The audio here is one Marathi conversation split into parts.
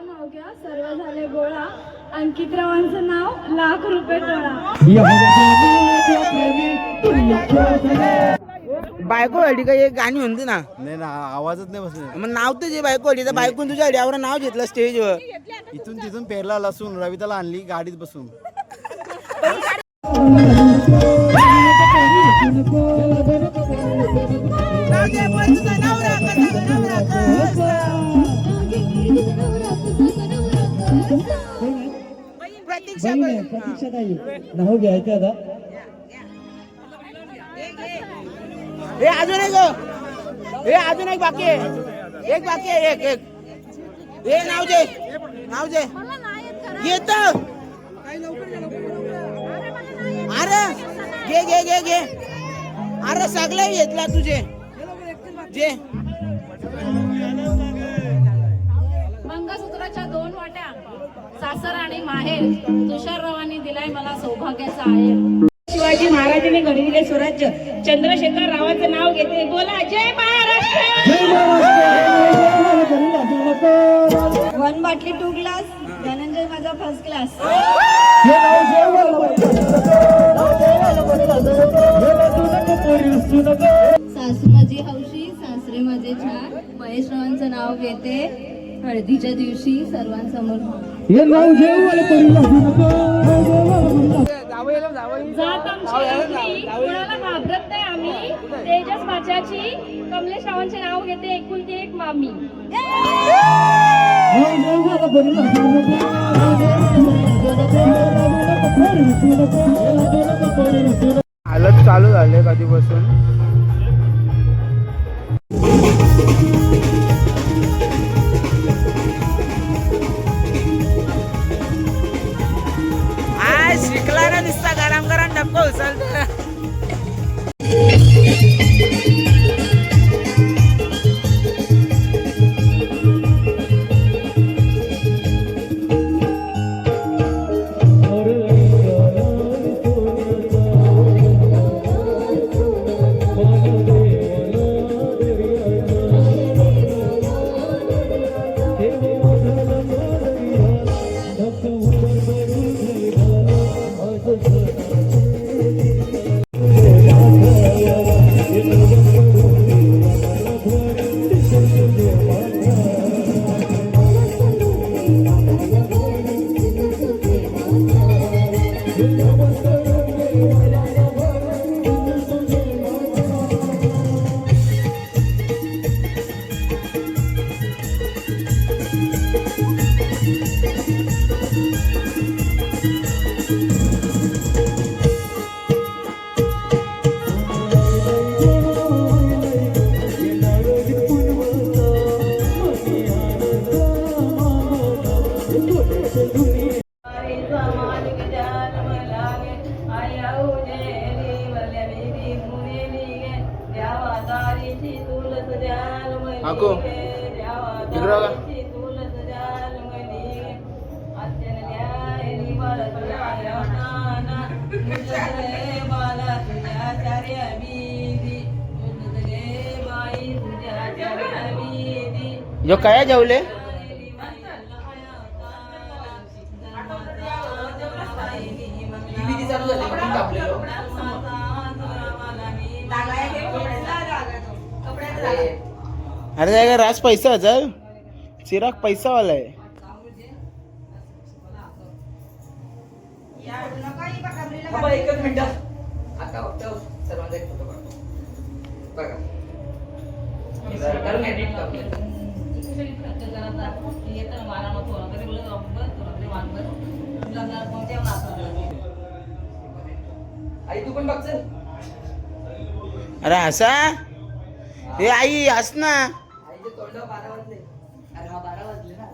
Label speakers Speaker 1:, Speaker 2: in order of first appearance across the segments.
Speaker 1: नाव घ्या सर्व झाले गोळा. अंकितरावांचं नाव ₹1,00,000 टोळा.
Speaker 2: बायको अडी काही एक गाणी म्हणते ना.
Speaker 3: नाही ना आवाजच नाही बसले.
Speaker 2: मग नाव तर जे बायको अडी तर बायकोन तुझ्या अडीवर नाव घेतलं स्टेजवर.
Speaker 3: इथून तिथून पेरला लसून रविताला आणली गाडीत बसून.
Speaker 2: प्रतीक्षाताई नाव घ्यायचं आता. हे अजून एक हे अजून एक बाकी आहे. एक बाकी आहे. एक हे नाव जे येत. अरे घे घे घे घे. अरे सगळं घेतला तुझे जे.
Speaker 4: मंगळसूत्राच्या 2 वाट्या सासर आणि माहेर तुषाररावांनी दिलाय मला सौभाग्याचा आहे. शिवाजी महाराजांनी घडविले स्वराज्य चंद्रशेखर रावाचं नाव घेते. बोला जय महाराष्ट्र.
Speaker 1: 1 बाटली 2 ग्लास. धनंजय माझा फर्स्ट क्लास.
Speaker 4: सासू माझी हौशी सासरे माझे छान. महेशरावांचं नाव घेते. हळदीच्या दिवशी सर्वांसमोर जात आमची आपली, कुणाला घाबरत नाही आम्ही. तेजस माझ्याची कमलेश रावांचे नाव घेते. एकुलती एक मामी.
Speaker 2: हालत चालू झाले कधीपासून. आज शिकला ना दिसता गरम गरम डबका उचलत. आको इकडं बघा. जो काय जेवले अरे जाएगा राज पैसा हजार चिराग पैसा वाला है.
Speaker 5: एकच मिनिट आता सर्वांचा एक फोटो काढतो बघा. आई तू पण बघ.
Speaker 2: अरे असा हे आई हस ना.
Speaker 5: आईचे तोंड 12 वाजले. अरे हा 12 वाजले ना.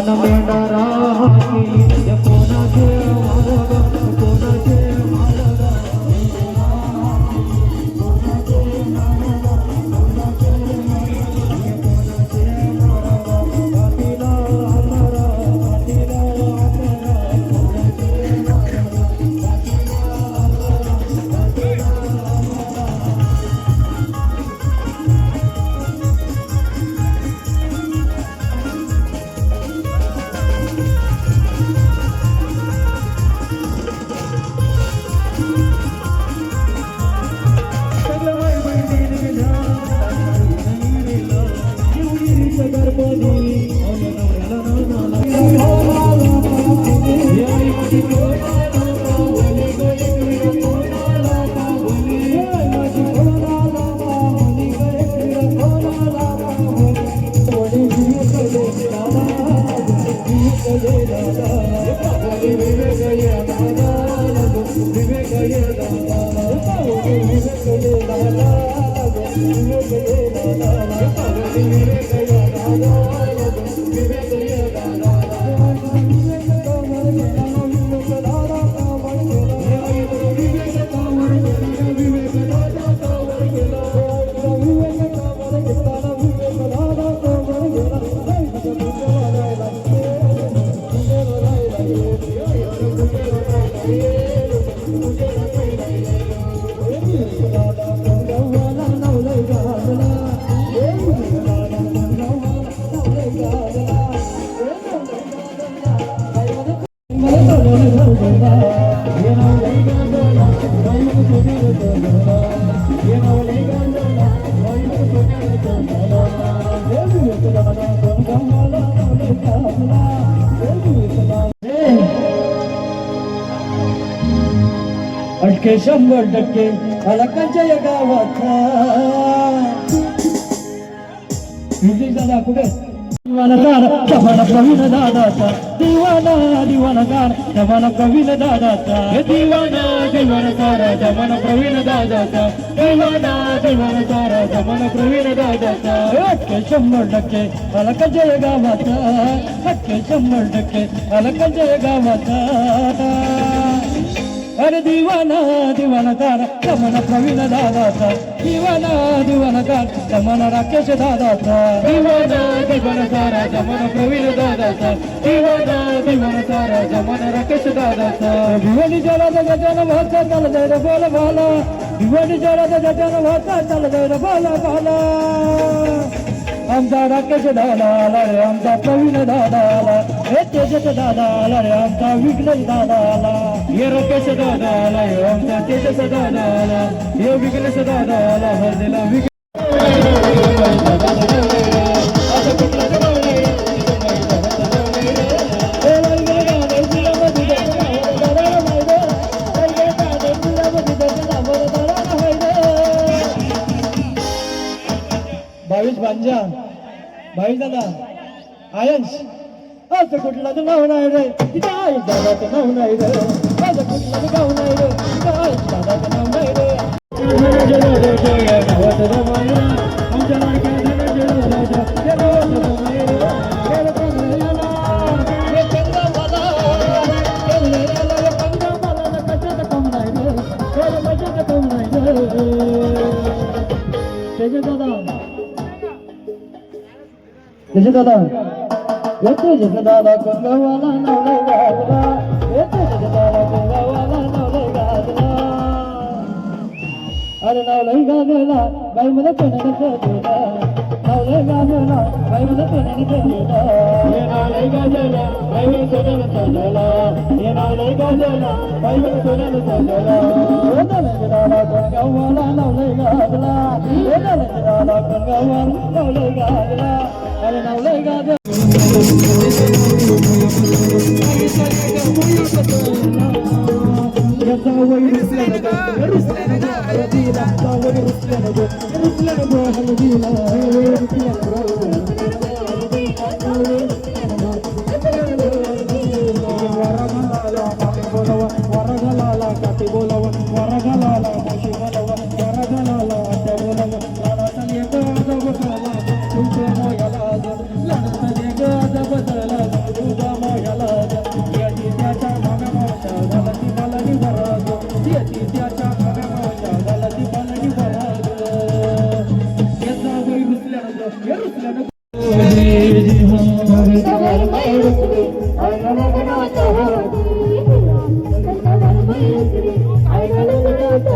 Speaker 6: अन मेंढरा हाकी कोणाचे मारग कोणाचे मारग अटके 100% अलकांच्या या गावाचा दादा कुठे दिवानगार जमाना प्रवीण दादाचा दिवाना दिवानगार जमाना प्रवीण दादाचा दिवाना दिवानगार जमाना प्रवीण दादाचा दिवाना दिवानगार जमाना प्रवीण दादाचा अटके 100% अलकांच्या या गावाचा अटके 100% अलकांच्या या गावाचा अरे दिवाना दिवानगार जमाना प्रवीण दादाचा दिवाना दिवानगार जमाना राकेश दादाचा दिवाना दिवानगार जमाना प्रवीण दादाचा दिवाना दिवानगार जमाना राकेश दादाचा दिवाणी जरा गजान भाचा चाल जाय रे बोल भाला दिवाणी जरा गजान भाचा चाल जाय रे बोल भाला आमचा राकेश दादा आला रे आमचा प्रवीण दादा आला हे तेजस दादा आला रे आमचा विघ्नेश दादा आला हे राकेश दादा आला हे आमचा तेजस दादा आला हे विघ्नेश दादा आला हरलेला बावीस भांजा भाई दादा आयन्स असं कुठलं नाव नाही रे तिथं दादाचं नाव नाही रे असं कुठलं गाव नाही रे दादाचं नाव नाही रे त्याचे दादा येते जग दादा गंगावाला नवले गाजला येते जग दादा गंगावाला नवले गाजला अरे नवले गाजला बाई मला कोणाने दिला नवले गाजला बाई मला कोणाने दिला हे नवले गाजला बाई मला कोणाने सजला हे नवले गाजला बाई मला कोणाने सजला ओ नवले दादा गंगावाला नवले गाजला ओ नवले दादा गंगावाला नवले गाजला अरे नवले गाजला आईला लग्नात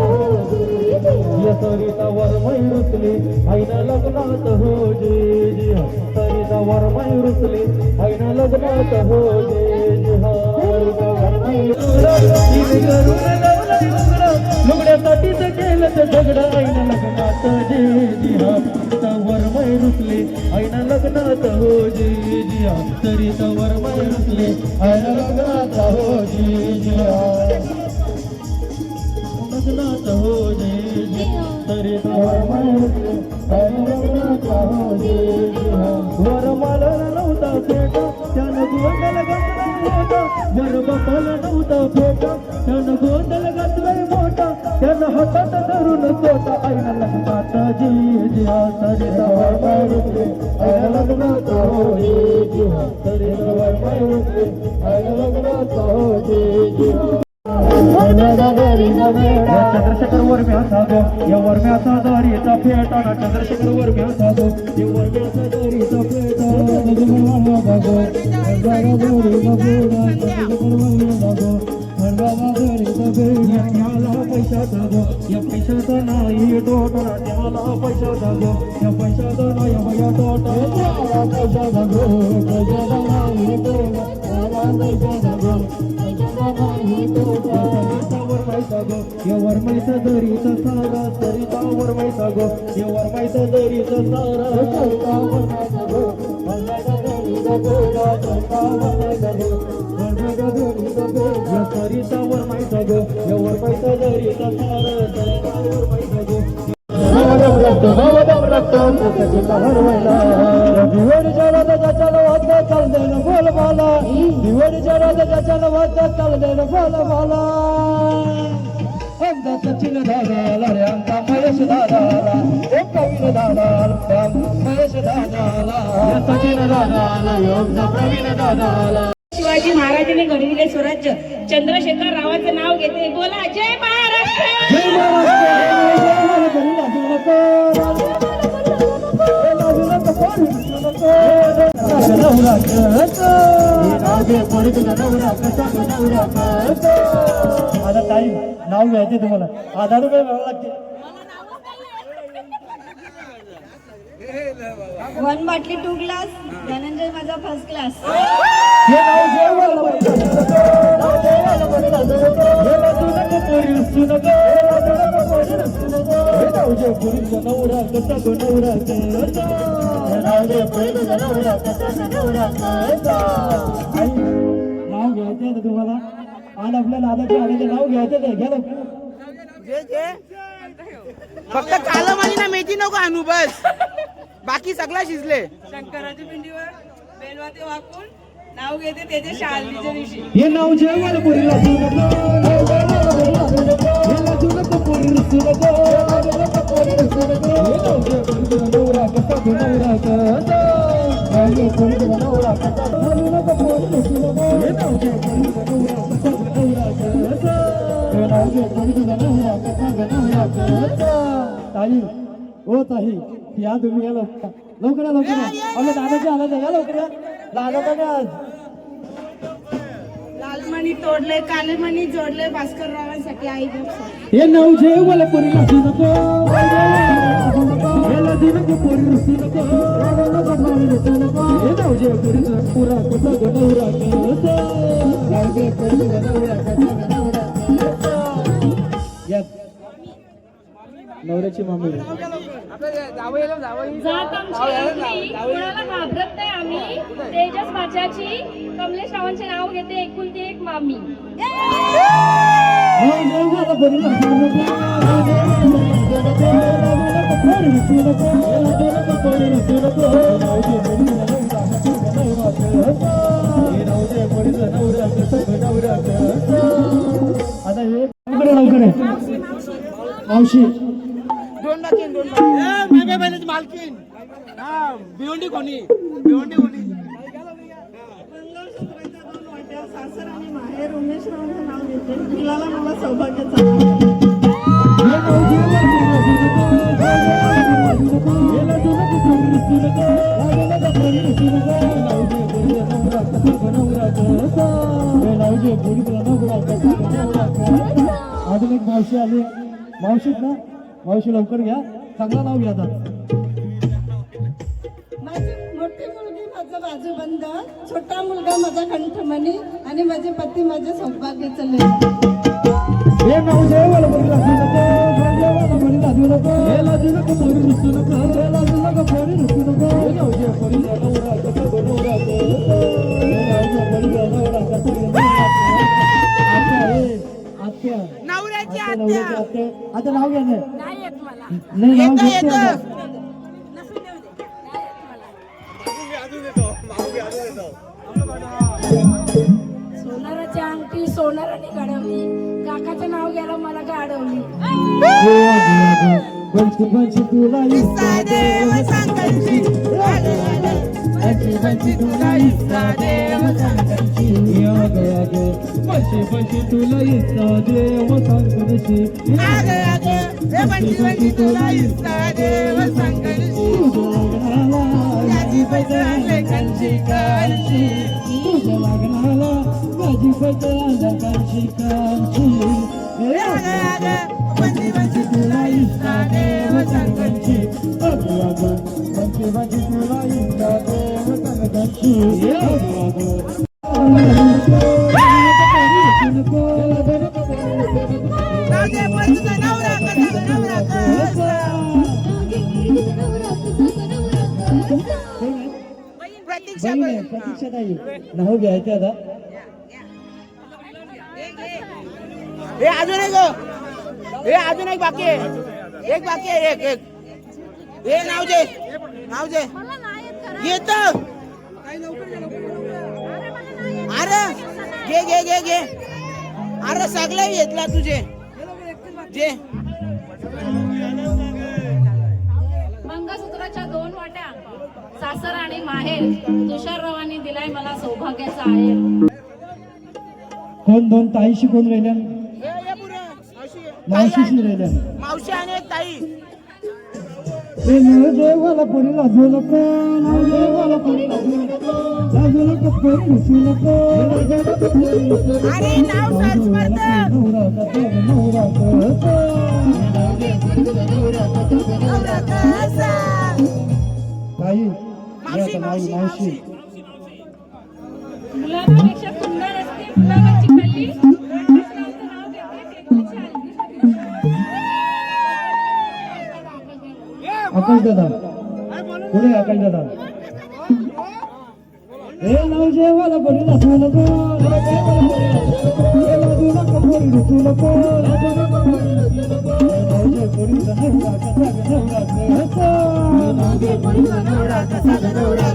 Speaker 6: या सरिता वरमय रुसली आईना लग्नात हो जे जे हा सरिता वरमय रुसली आईना लग्नात हो जे जे हा लुगड्यासाठीच केलं ते सगळं आईना लग्नात जे जे हा सरिता वरमय रुसली आईना लग्नात हो जे जे हा सरिता वरमय रुसली आईना लग्नात हो जे जे हा लग्नात हो जे जे तरी वरमाला नव्हता फेटा त्यानं गोंधळ घातलाय मोठा वर बापाला नव्हता फेटा त्यानं गोंधळ घातलाय मोठा त्यानं हातात धरून सोटा आईला लग्नात जे जे तरी आईला लग्नात हो जे जे तरी आईला लग्नात हो जे जे चंद्रशेखर वर्म्या साधो या वर्म्याचा दारीचा फेटाना चंद्रशेखर वर्म्या साधो या वर्म्याचा दारीचा फेटाला पैसा दागो या पैशाचा नाही टोटा त्याला पैसा दागो या पैशाचा नाही भया टोटा पैसा दागो पैशाचा नाही या वरमाईचा दरीचा सारा सरिता वरमाईचा गो या वरमाईचा दरीचा सारा सरिता वरमाईचा गो या सरिता वरमाईचा गो या वरमाईचा दरीचा सारा सरिता वरमाईचा गो दिवडच्या राजाच्या वाजता चालले न बोल मला दिवडच्या राजाच्या वाजता चालले न बोल मला आमचा सचिन दादाला रे आमचा महेश दादाला ओ प्रवीण दादाला महेश दादाला सचिन दादाला आमचा प्रवीण दादाला
Speaker 4: शिवाजी महाराजांनी घडविले स्वराज्य चंद्रशेखर रावाचं नाव घेते बोला जय महाराष्ट्र
Speaker 6: जय आता ताई नाव घ्यायचे तुम्हाला 1000 रुपये भरावे लागते
Speaker 1: 1 बाटली 2 ग्लास धनंजय माझा फर्स्ट क्लास
Speaker 6: हे नाव जेवायला नाव घ्यायचं तुम्हाला आणि आपल्या दादाच्या आडीचं नाव घ्यायचं घ्या
Speaker 2: जे जे फक्त कालम आणि ना मेथी नको आणू बस बाकी सगळा शिजले
Speaker 5: शंकराच्या पिंडीवर बेलवाते वाकून नाव घेते त्याच्या शाळेच्या दिवशी
Speaker 6: हे नाव जेवायला पोरीला ताई ओ ताई या तुम्ही या लवकर आपल्या दादाच्या आला या लवकर लागत आज
Speaker 1: लालमणी तोडले कालेमणी जोडले भास्कर रावांसाठी आई
Speaker 6: हे नाव जेवायला पोरीला नको याला नको पोरी नको हे नाव जेव पोरीला पुरा कसा गणवरा नवऱ्याची मामी
Speaker 4: जात आमची एकली, कोणाला घाबरत नाही आम्ही तेजस माझ्याची कमलेश रावांचे नाव घेते एकुलती एक मामी
Speaker 6: आता हे लवकर मावशी
Speaker 2: दोन माझ्या बहिणीची मालकीन हा भिवंडी कोणी
Speaker 1: सासर आणि माहेर उमेश रावांचं नाव घेते मुलाला मला सौभाग्याचा
Speaker 6: घे पोरी तुला अजून एक मावशी आली मावशीत ना मावशी लवकर घ्या चांगला नाव घ्या आता
Speaker 1: माझी मोठी मुलगी माझा बाजूबंद, छोटा मुलगा माझा कंठमणी आणि माझे पती माझे सौभाग्याचं लेक.
Speaker 6: हे नाव देवाला बरी लागू नको देवाला बरी लागू नको हे लाजू नको पोरी रुसू नको हे लाजू नको पोरी रुसू नको हे नाव जे पोरी नवरा कसं बनवरा हे नाव जे पोरी नवरा कसं आत्या
Speaker 2: नवऱ्याची
Speaker 6: नवऱ्याची
Speaker 2: आत्या
Speaker 6: आत्या आता नाव घ्या ना
Speaker 1: नाही येत मला.
Speaker 6: नाही नाव
Speaker 2: येतं
Speaker 6: घेते आता.
Speaker 2: येतं
Speaker 1: सोनाराची अंगठी सोनाराने घडवली, काकाचं नाव घ्यायला मला गाडवली.
Speaker 6: पंची पंची तुला
Speaker 2: इस्ता देव सांगायची
Speaker 6: पंची पंची तुला इस्ता देव सांगायची पंची पंची तुला इस्ता देव सांगायची
Speaker 2: आगे आगे हे पंची पंची तुला इस्ता देव सांगायची
Speaker 6: माझी पैसा कांची कांची तुझ्या लग्नाला माझी पैसा कांची कांची
Speaker 2: आगे आगे
Speaker 6: पंची पंची तुला इस्ता देव सांगायची अगं अगं पंची पंची तुला इस्ता देव सांगायची
Speaker 2: राजे पण तुझा नवरा कसा नवरा कसा प्रतीक्षा
Speaker 6: बहीण प्रतीक्षा ताई नाव घ्यायचं आता
Speaker 2: हे अजून एक हे अजून एक बाकी आहे एक बाकी आहे एक हे नाव जे येत अरे घे घे घे घे अरे सगळं घेतला तुझे जे
Speaker 4: मंगळसूत्राच्या 2 वाट्या सासर आणि माहेर तुषाररावांनी दिलाय मला सौभाग्याचा आहेर.
Speaker 6: कोण दोन ताईशी कोण राहिल्या
Speaker 2: हे पुरं.
Speaker 6: मावशीशी राहिल्या
Speaker 2: मावशी आणि एक ताई
Speaker 6: ते नाव देवाला कोणी लाजू नको नाव देवाला कोणी लाजू नको कोणी रुसू नको
Speaker 2: अरे नाव सर्च करतं
Speaker 6: नवरा कसा
Speaker 2: नवरा कसा
Speaker 6: ताई
Speaker 2: मावशी मावशी
Speaker 6: मावशी
Speaker 1: मुलांपेक्षा सुंदर असते मुलांची कल्ली. कृष्णाचं नाव घेते, ते खूप छान.
Speaker 6: आकाश दादा पुढे आकाश दादा हे नाव जेवाला कोणी लाजू नको हे लाजू नको कोणी रुसू नको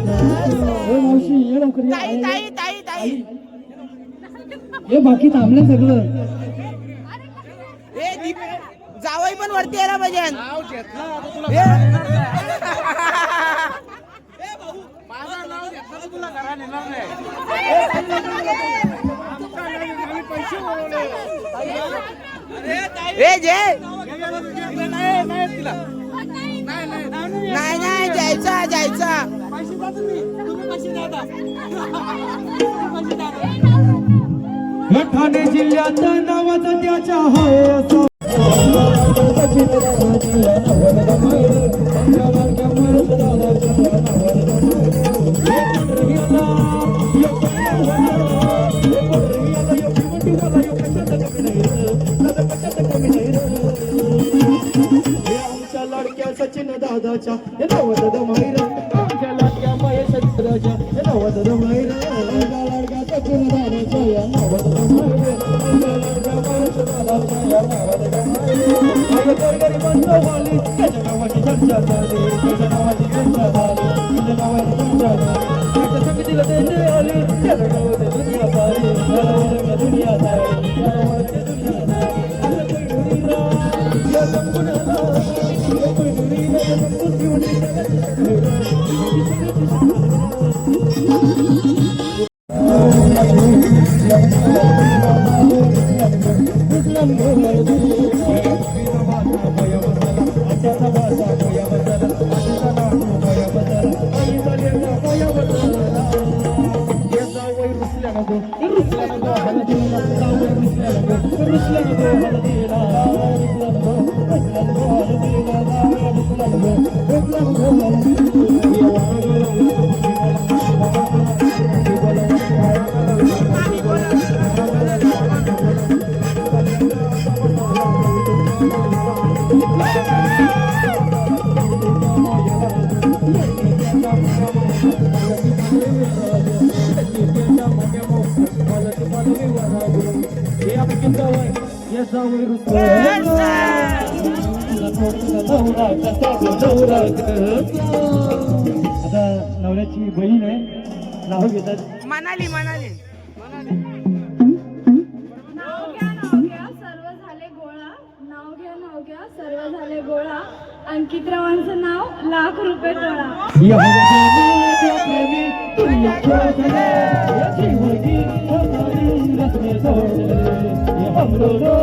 Speaker 6: मावशी ये लवकर
Speaker 2: ताई ताई ताई ताई
Speaker 6: हे बाकी थांबले सगळं
Speaker 2: हे दीप जावई पण वरती यायला पाहिजे हे जय नाही नाही जायचा जायचा
Speaker 6: हे ठाणे जिल्ह्यात नावाचा त्याच्या हाय आमच्या लाडक्या सचिन दादाच्या हे नवद माहिरा आमच्या लाडक्या महेश दादाच्या हे नवद माहिरा आमच्या लाडक्या सचिन दादाच्या या नवद माहिरा आमच्या लाडक्या महेश दादाच्या या नवद माहिरा गरिबांचं वाली त्याच्या नावाची चर्चा झाली त्याच्या नावाची चर्चा झाली त्याच्या नावाची चर्चा झाली त्याच्या समितीला देणे आली त्याला नवद दुनिया सारी त्याला वर्ग दुनिया सारी त्याला वर्ग दुनिया सारी रुसल्या नको आता नवऱ्याची बहीण आहे, नाव घेतात.
Speaker 2: मनाली मनाली
Speaker 7: नाव घ्या सर्व झाले गोळा. नाव घ्या सर्व झाले गोळा. अंकितरावांचं नाव ₹1,00,000 तोळा.
Speaker 6: या प्रेमी तुझ्या छोटले, या जीवनी हमारी रस्ते जोडले. ये हम दोनों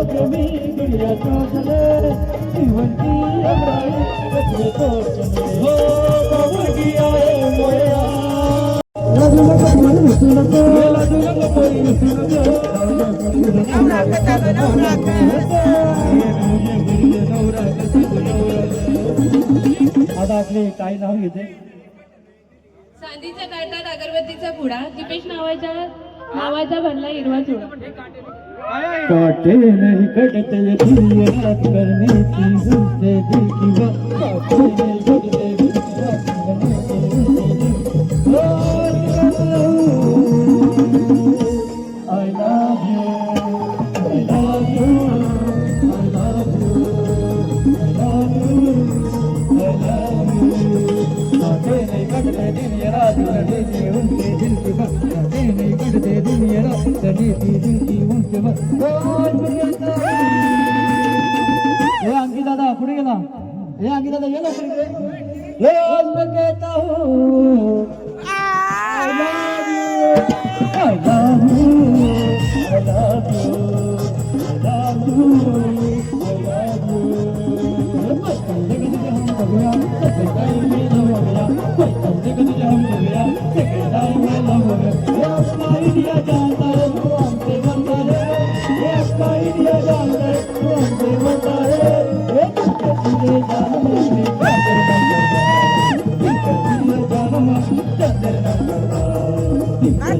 Speaker 6: प्रेमी तुझ्या छोटले, जीवनी हमारी रस्ते जोडले. हो बाबूजी आए मोया, लाजू नको कोई रुसू नको, लाजू नको कोई रुसू नको. आता आपले काय नाव घेते?
Speaker 7: चांदीच्या ताटात अगरबत्तीचा पुडा. दीपेश नावाचा भरला हिरवा चुडा.
Speaker 6: काटे नहीं कटते दिल रात करने की गुस्से दिल की बात. काटे नहीं कटते दिल रात करने की I love you, I love you, I love you, I love you, I love you. काटे नहीं कटते दिन ये रात करने की उनके दिल की बात. काटे नहीं कटते दिन ये रात करने की दिल की उनके बात. हे अंकी दादा पुढे गेला. हे अंकी दादा ये ना पुढे. रोज मैं कहता हूँ I love you, I love you, I love you, I love you, I love you. बचपन से कभी हम हो गया, second time में love हो गया. बचपन से कभी हम हो गया, second time में love हो गया. ये अपना इंडिया जानता है, वो हमसे बनता है. ये अपना इंडिया जानता है, वो हमसे बनता है. ये तुझे जान में चंद्र नाम करता है. तुझे जान में चंद्र नाम करता है.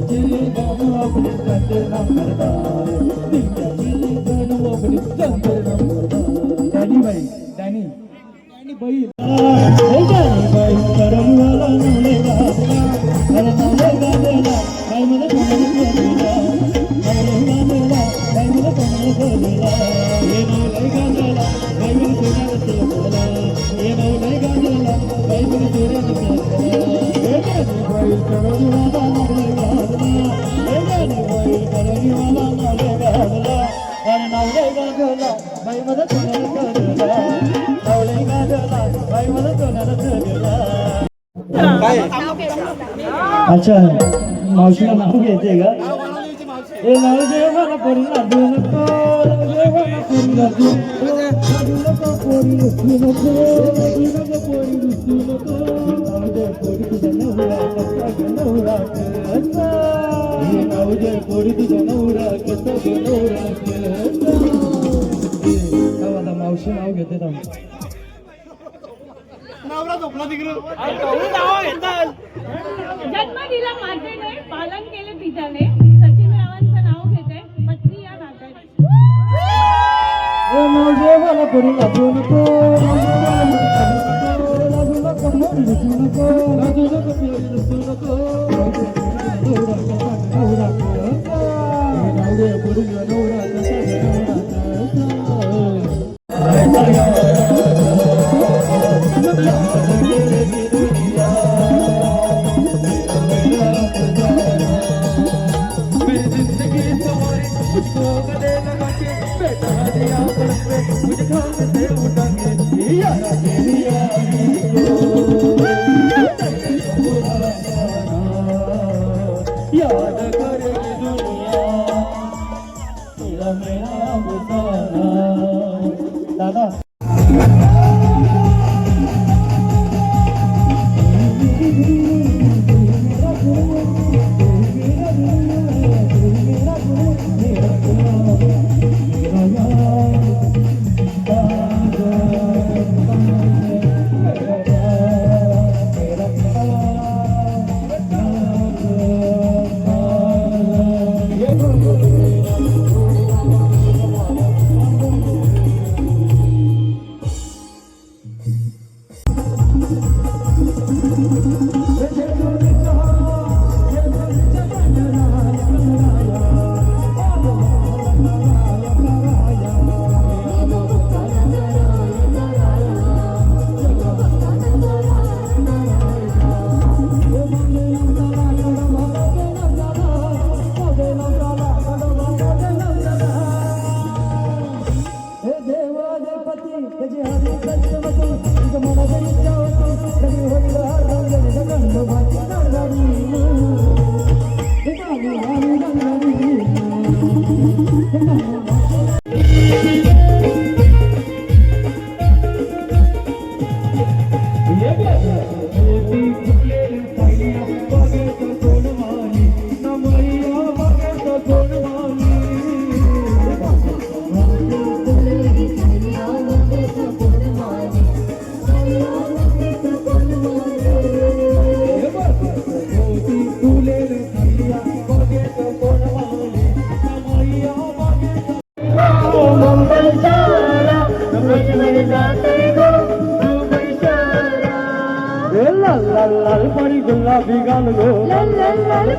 Speaker 6: तुझे जान अपने चंद्र नाम करता है. तुझे जान अपने चंद्र नाम करता है. डैनी भाई, डैनी भाई, डैनी भाई करमवाला नवले गाजला. अरे नवले गाजला, काय मला कोणाला बोलला. नवले गाजला, काय मला कोणाला बोलला. ये नवले गाजला, काय मला कोणाला बोलला. ये नवले गाजला, काय मला कोणाला बोलला. हे डैनी भाई करमवाला नवले गाजला. हे डैनी भाई करमवाला नवले गाजला. अरे नवले गाजला, काय मला कोणाला बोलला. नवले गाजला, काय मला कोणाला बोलला. अच्छा मावशीला नाव घ्यायचंय का? हे नाव दे मला पोरी लाजू नको. लाजू नको पोरी रुसू नको. लाजू नको पोरी रुसू नको. नाव दे पोरी तुझा नवरा कसा ग नवरा कसा. हे नाव दे पोरी तुझा नवरा कसा ग नवरा कसा. आता मावशी नाव घेते थांब.
Speaker 4: जन्म दिला मातेने, पालन केले पित्याने. सचिन रावांचं नाव घेते पत्नी या नात्याने.
Speaker 6: नाव दे मला पोरी लाजू नको. लाजू नको पोरी रुसू नको. लाजू नको पोरी रुसू नको. नवरा कसा. नाव दे पोरी नवरा कसा नवरा याद करेगी दुनिया तेरा मेरा बुताना. दादा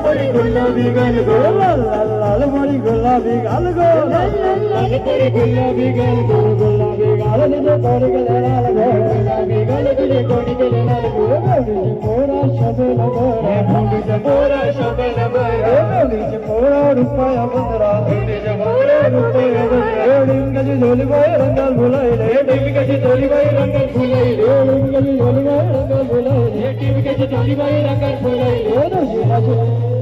Speaker 6: तरी गुलाबी गाल गो लाल लाल लाल मोरी गुलाबी गाल गो लाल लाल लाल तरी गुलाबी गाल गो गुलाबी गाल तुझे कोणी गेले लाल गो गुलाबी गाल तुझे कोणी गेले लाल गो गौरीचे पोरा शबल बरा गौरीचे पोरा शबल बरा गौरीचे पोरा रुपया बंदरा गौरीचे पोरा रुपया बंदरा डिंगजी झोली बाई रंगाल बोलायले डिंगजी झोली बाई रंगाल बोलायले डिंगजी झोली बाई रंगाल बोलायले डिंगजी झोली बाई रंगाल बोलायले दोजी माझी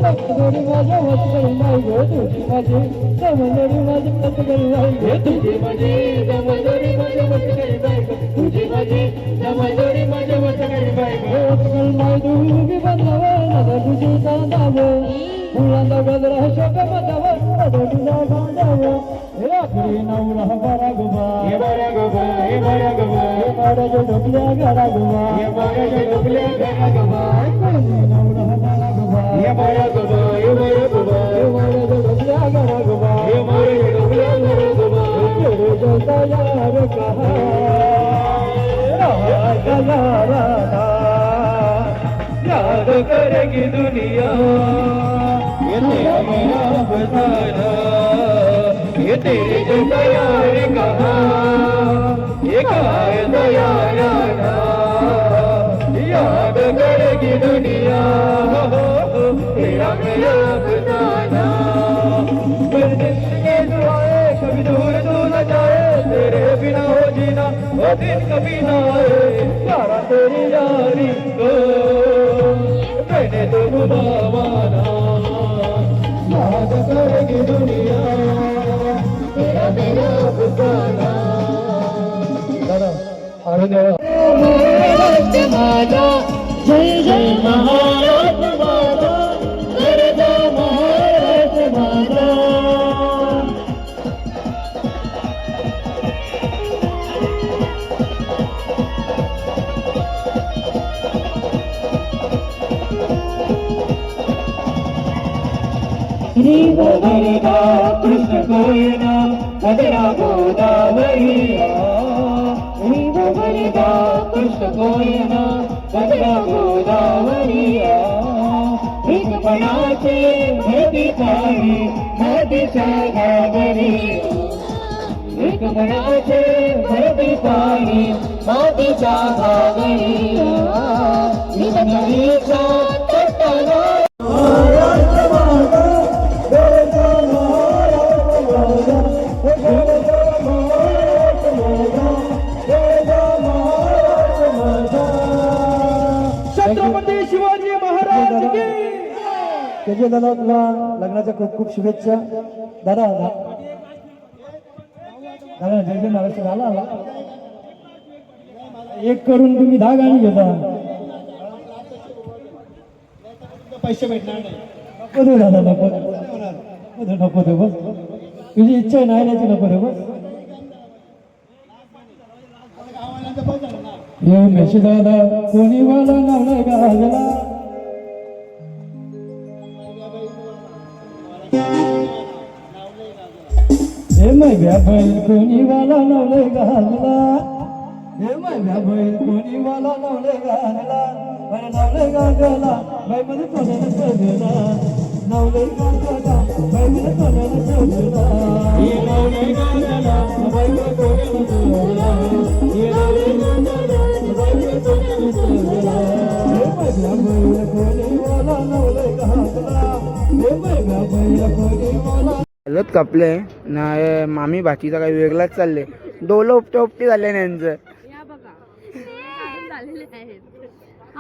Speaker 6: तकदोरी माझ्या मत करी नाही गो तुझी माझी समंदरी माझी मत करी नाही गो तुझी माझी समंदरी माझ्या मत करी नाही गो तुझी माझी समंदरी माझ्या मत करी नाही गो कल माय दुबी बनवा नद तुझी तांदाव फुलांदा गजरा शोक मदाव नद तुझा बांधाव हे आखरी नवरा बारा गोबा हे बारा गोबा हे बारा गोबा हे बारा जो ढोकल्या गाडा गोबा हे बारा जो ढोकल्या गाडा गोबा नवरा बारा गोबा हे बारा गोबा हे बारा गोबा हे बारा जो ढोकल्या गाडा गोबा हे बारा जो ढोकल्या गाडा गोबा तेरे जैसा यार कहाँ गला याद करेगी दुनिया ये तेरा मेरा बताना ये तेरे जैसा यार कहाँ ये कहाँ यारा याद करेगी दुनिया तेरा मेरा बताना मेरे दिल के दुआएं कभी दूर तू न जाए तेरे बिना हो जीना वो दिन कभी ना आए यारा तेरी यारी को मैंने तो बुलावाना याद करेगी दुनिया तेरा मेरा बताना दादा आगे महाराष्ट्र माझा जय जय महाराष्ट्र माझा जय जय महाराष्ट्र माझा ಶ್ರೀವರಿಗ ಕೃಷ್ಣ ಗೋಯನ ಮಧುರ ಗೋದಾವರಿಯ ಶ್ರೀವರಿಗ ಕೃಷ್ಣ ಗೋಯನ ಮಧುರ ಗೋದಾವರಿಯ ऋतपणाचे नदी पाणी नदीच्या घागरी ऋतपणाचे नदी पाणी नदीच्या घागरी नदीच्या तटाला छत्रपती शिवाजी महाराज की त्याचे दादा तुला लग्नाच्या खूप खूप शुभेच्छा दादा दादा जय जय महाराष्ट्र झाला आला एक करून तुम्ही 10 गाणी घेता पैसे भेटणार नाही नको दे दादा नको नको दे बस तुझी इच्छा नाही द्यायची नको दे बस हे मेशी दादा कोणी वाला नावलाय गाजला हे मैया बैल कोणी वाला नावलाय गाजला हे मैया बैल कोणी वाला नावलाय गाजला अरे नावलाय गाजला बाई मध्ये कोणाला शोधला नावलाय गाजला बाई मध्ये कोणाला शोधला हे नावलाय गाजला बाई मध्ये कोणाला शोधला हे नावलाय गाजला
Speaker 2: हलत कापले ना मामी भाचीचा काही वेगळाच चालले डोलं उपटे उपटी झाले ना यांचं
Speaker 7: या बघा झालेले आहेत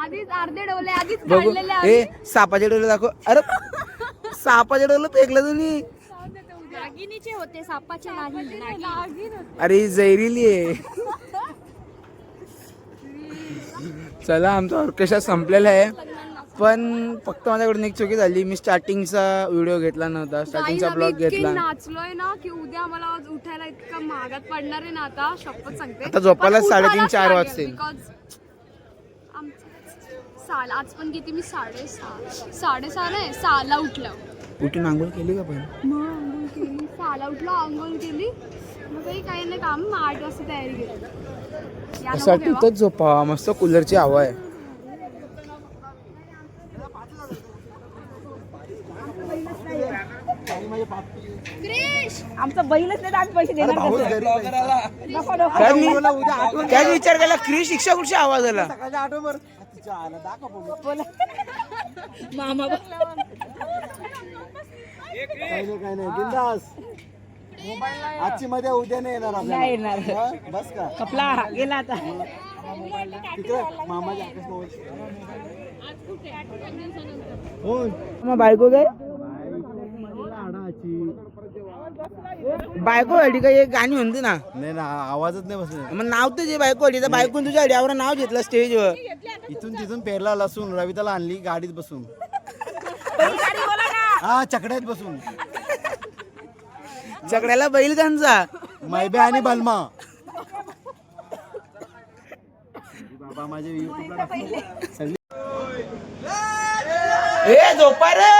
Speaker 7: आधीच अर्धे डोले आधीच
Speaker 2: बघू
Speaker 7: काढलेले
Speaker 2: हे सापाचे डोले दाखव अरे सापाचे डोले फेकलं तुम्ही
Speaker 7: नागिनीचे होते सापाचे नाही
Speaker 2: अरे ही जैरिली आहे चला आमचा ऑर्केस्ट्रा संपलेला आहे पण फक्त माझ्याकडून एक चुकी झाली मी स्टार्टिंगचा व्हिडिओ घेतला नव्हता स्टार्टिंगचा ब्लॉग घेतला
Speaker 7: नाचलोय ना की उद्या मला उठायला इतका महागात पडणार आहे ना आता शपथ सांगते
Speaker 2: आता झोपायला 3:30-4 वाजतील
Speaker 7: आज पण किती मी 6:30 नाही 6ला उठलं
Speaker 2: उठून आंघोळ केली का पण
Speaker 7: मग आंघोळ केली 6ला उठलो आंघोळ केली मग काही नाही काम 8 वाजता तयारी केली
Speaker 2: त्यासाठी इथंच झोपा मस्त कूलरची हवा आहे
Speaker 5: आमचा बैलच नाही तर आम्ही पैसे देणार
Speaker 3: भाऊच
Speaker 5: कसं?
Speaker 3: घरी नाही.
Speaker 5: नको नको
Speaker 2: त्यात मी
Speaker 3: बोला, उद्या आठवण
Speaker 2: त्याच विचार केला क्रिश शिक्षा कुठची आवाज आला
Speaker 3: सकाळच्या आठवण तिच्या आला दाखव बघू.
Speaker 5: मामा
Speaker 3: काही नाही बिंदास. आजची मध्ये उद्या नाही येणार आपल्याला.
Speaker 5: नाही येणार.
Speaker 3: हा? बस का
Speaker 5: कपला गेला आता
Speaker 3: तिकडे मामाच्या आकाश भाऊ. हो
Speaker 2: मग बायको काय बायको अडी काय एक गाणी म्हणते ना
Speaker 3: नाही ना आवाजच नाही बसले.
Speaker 2: मग नाव तुझे बायको अडी तर बायकोन तुझ्या अडीवर नाव घेतलं स्टेजवर.
Speaker 3: इथून तिथून पेरला लसून रविताला आणली गाडीत बसून. हा चकड्यात बसून.
Speaker 2: सगळ्याला बैल त्यांचा
Speaker 3: मैबे आणि बलमा. बाबा माझे युट्यूबला
Speaker 2: ए झोपा रे